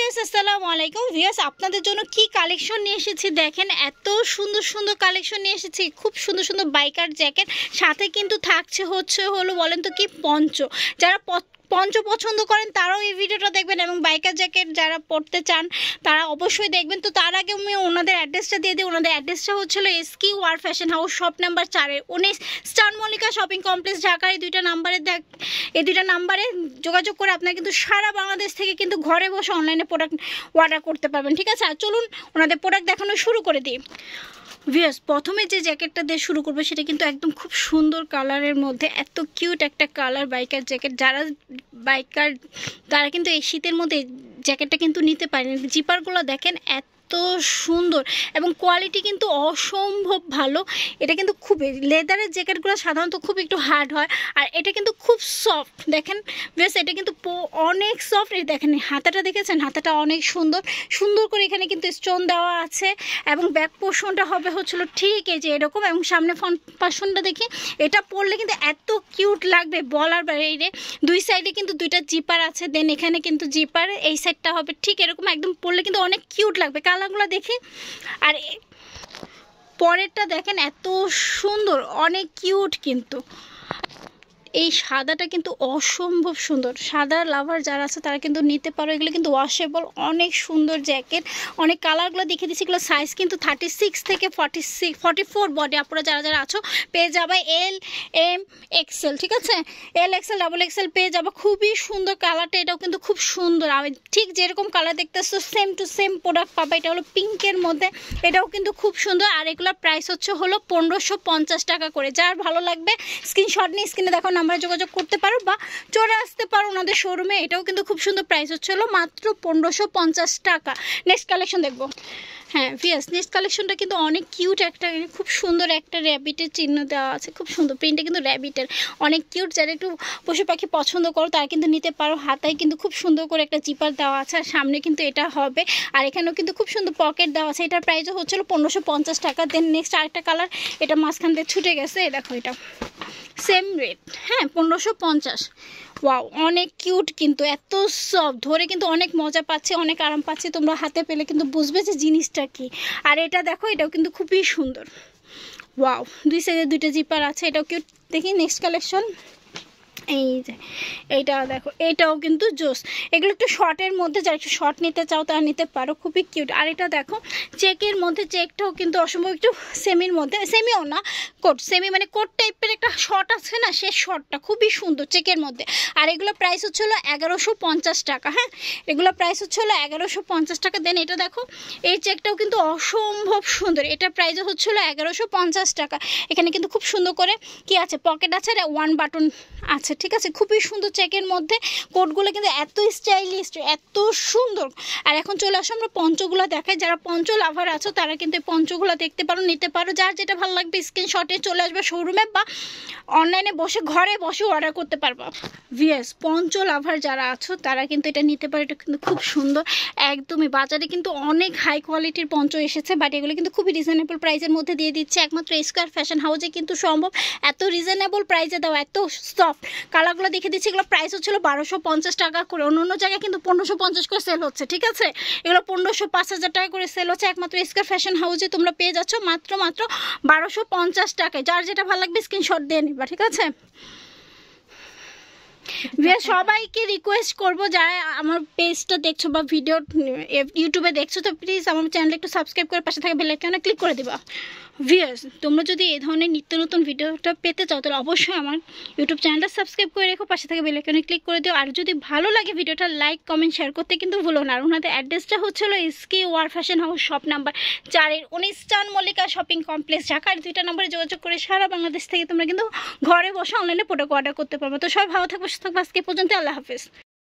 Viewers আসসালামু আলাইকুম। Viewers আপনাদের জন্য কি কালেকশন নিয়ে এসেছি দেখেন, এত সুন্দর সুন্দর কালেকশন নিয়ে এসেছি, খুব সুন্দর সুন্দর বাইকার জ্যাকেট, সাথে কিন্তু থাকছে হলো বলেন তো কি পঞ্চ। যারা পঞ্চ পছন্দ করেন তারাও এই ভিডিওটা দেখবেন এবং বাইকার জ্যাকেট যারা পরতে চান তারা অবশ্যই দেখবেন। তো তার আগে আমি ওনাদের অ্যাড্রেসটা দিয়ে দিই। ওনাদের অ্যাড্রেসটা হচ্ছিল esquire fashion house, shop number 4-19, star Mallika shopping complex, ঢাকার। এই দুইটা নাম্বারে যোগাযোগ করে আপনারা কিন্তু সারা বাংলাদেশ থেকে কিন্তু ঘরে বসে অনলাইনে প্রোডাক্ট অর্ডার করতে পারবেন, ঠিক আছে। আর চলুন ওনাদের প্রোডাক্ট দেখানো শুরু করে দিই। ভিউয়ার্স প্রথমে যে জ্যাকেটটা দিয়ে শুরু করবো সেটা কিন্তু একদম খুব সুন্দর কালারের মধ্যে, এত কিউট একটা কালার বাইকার জ্যাকেট। যারা বাইকার তারা কিন্তু এই শীতের মধ্যে জ্যাকেটটা কিন্তু নিতে পারেন। জিপারগুলো দেখেন এত সুন্দর এবং কোয়ালিটি কিন্তু অসম্ভব ভালো। এটা কিন্তু খুবই, লেদারের জ্যাকেটগুলো সাধারণত খুব একটু হার্ড হয়, আর এটা কিন্তু খুব সফট। দেখেন বেশ, এটা কিন্তু অনেক সফট। এই দেখেন হাতাটা দেখেছেন, হাতাটা অনেক সুন্দর সুন্দর করে এখানে কিন্তু স্টোন দেওয়া আছে এবং ব্যাক পোর্শনটা হবে হচ্ছিল ঠিক এই যে এরকম, এবং সামনে ফ্রন্ট পোর্শনটা দেখি, এটা পরলে কিন্তু এত কিউট লাগবে বলার বাইরে। দুই সাইডে কিন্তু দুইটা জিপার আছে, দেন এখানে কিন্তু জিপার, এই সাইডটা হবে ঠিক এরকম, একদম পরলে কিন্তু অনেক কিউট লাগবে। কালারগুলো দেখি, আর পরেরটা দেখেন এত সুন্দর, অনেক কিউট কিন্তু। এই সাদাটা কিন্তু অসম্ভব সুন্দর, সাদা লাভার যারা আছে তারা কিন্তু নিতে পারো। এগুলো কিন্তু ওয়াশেবল, অনেক সুন্দর জ্যাকেট। অনেক কালারগুলো দেখিয়ে দিচ্ছি। এগুলো সাইজ কিন্তু 36 থেকে 44 বডি আপনারা যারা যারা আছো পেয়ে যাবে এল, এম, এক্সেল, ঠিক আছে। এল, এক্সেল, ডাবল এক্সেল পেয়ে যাবে। খুবই সুন্দর কালারটা, এটাও কিন্তু খুব সুন্দর। আমি ঠিক যেরকম কালার দেখতেছো সেম টু সেম প্রোডাক্ট পাবে। এটা হলো পিঙ্কের মধ্যে, এটাও কিন্তু খুব সুন্দর। আর এগুলোর প্রাইস হলো 1550 টাকা করে। যার ভালো লাগবে স্ক্রিনশট নিয়ে স্ক্রিনে দেখো নাম্বারে যোগাযোগ করতে পারো বা চলে আসতে পারো ওনাদের শোরুমে। এটাও কিন্তু খুব সুন্দর, প্রাইস হলো মাত্র 1550 টাকা। নেক্সট কালেকশন দেখবো। হ্যাঁ ভিউয়ার্স, নেক্সট কালেকশনটা কিন্তু অনেক কিউট, একটা খুব সুন্দর একটা র্যাবিটের চিহ্ন দেওয়া আছে, খুব সুন্দর প্রিন্টটা কিন্তু র্যাবিটের, অনেক কিউট। যারা একটু পশু পাখি পছন্দ করো তারা কিন্তু নিতে পারো। হাতায় কিন্তু খুব সুন্দর করে একটা জিপার দেওয়া আছে, আর সামনে কিন্তু এটা হবে, আর এখানেও কিন্তু খুব সুন্দর পকেট দেওয়া আছে। এটার প্রাইসও হচ্ছিল 1550 টাকা। দেন নেক্সট আরেকটা কালার, এটা মাঝখান দিয়ে ছুটে গেছে, দেখো এটা সেম রেট, হ্যাঁ 1550। ওয়াও, অনেক কিউট কিন্তু, এত সফট, ধরে কিন্তু অনেক মজা পাচ্ছে, অনেক আরাম পাচ্ছে। তোমরা হাতে পেলে কিন্তু বুঝবে যে জিনিসটা কি। আর এটা দেখো, এটাও কিন্তু খুবই সুন্দর। ওয়াও, দুই সাইডে দুইটা জিপার আছে, এটাও কিউট। দেখি নেক্সট কালেকশন, এই যে এইটা দেখো, এটাও কিন্তু জোস। এগুলো একটু শর্টের মধ্যে, যারা একটু শর্ট নিতে চাও তারা নিতে পারো, খুবই কিউট। আর এটা দেখো চেকের মধ্যে, চেকটাও কিন্তু অসম্ভব একটু সেমির মধ্যে, সেমিও না কোট, সেমি মানে কোট টাইপের একটা শর্ট আছে না, সে শর্টটা খুবই সুন্দর চেকের মধ্যে। আর এগুলো প্রাইস হচ্ছিলো 1150 টাকা। হ্যাঁ, এগুলো প্রাইস হচ্ছিলো 1150 টাকা। দেন এটা দেখো, এই চেকটাও কিন্তু অসম্ভব সুন্দর, এটা প্রাইসও হচ্ছিলো 1150 টাকা। এখানে কিন্তু খুব সুন্দর করে কি আছে, পকেট আছে, আর ওয়ান বাটন আছে, ঠিক আছে। খুবই সুন্দর চেকের মধ্যে, কোটগুলো কিন্তু এত স্টাইলিশ, এত সুন্দর। আর এখন চলে আসো আমরা পঞ্চগুলো দেখাই। যারা পঞ্চ লাভার আছো তারা কিন্তু এই পঞ্চগুলো দেখতে পারো, নিতে পারো। যার যেটা ভালো লাগবে স্ক্রিনশটে চলে আসবে শোরুমে বা অনলাইনে বসে ঘরে বসে অর্ডার করতে পারবো। ভিউয়ার্স পঞ্চ লাভার যারা আছো তারা কিন্তু এটা নিতে পারো। এটা কিন্তু খুব সুন্দর, একদমই। বাজারে কিন্তু অনেক হাই কোয়ালিটির পঞ্চ এসেছে, বাট এগুলো কিন্তু খুবই রিজনেবল প্রাইসের মধ্যে দিয়ে দিচ্ছে একমাত্র স্কয়ার ফ্যাশন হাউসে কিন্তু সম্ভব এত রিজনেবল প্রাইসে দাও, এত সফট। কালারগুলো দেখে দিচ্ছি, এগুলো প্রাইস হচ্ছিল 1250 টাকা করে। অন্য জায়গায় কিন্তু 1550 করে সেল হচ্ছে, ঠিক আছে। এগুলো 1500-5000 টাকা করে সেল হচ্ছে, একমাত্র স্কয়ার ফ্যাশন হাউসে তোমরা পেয়ে যাচ্ছ মাত্র 1250 টাকায়। যার যেটা ভালো লাগবে স্ক্রিনশট দিয়ে নিবা, ঠিক আছে। সবাইকে রিকোয়েস্ট করবো যারা আমার পেজটা দেখছো বা ভিডিও ইউটিউবে দেখছো, তো প্লিজ আমার চ্যানেল একটু সাবস্ক্রাইব করে পাশে থাকা বেল আইকনে ক্লিক করে দিবা। ভিউয়ার্স তোমরা যদি এই ধরনের নিত্য নতুন ভিডিওটা পেতে চাও তাহলে অবশ্যই আমার ইউটিউব চ্যানেলটা সাবস্ক্রাইব করে রেখো, পাশে থাকা বেল আইকনে ক্লিক করে দিও। আর যদি ভালো লাগে ভিডিওটা লাইক কমেন্ট শেয়ার করতে কিন্তু ভুলো না। আর ওনাদের অ্যাড্রেসটা হচ্ছিল SK war fashion house, shop number 4-19, star Mallika shopping complex, ঢাকার। দুইটা নম্বরে যোগাযোগ করে সারা বাংলাদেশ থেকে তোমরা কিন্তু ঘরে বসে অনলাইনে প্রোডাক্ট অর্ডার করতে পারবো। তো সবাই ভালো থাকবো, সুস্থ থাকবো। আজকে পর্যন্ত, আল্লাহ হাফেজ।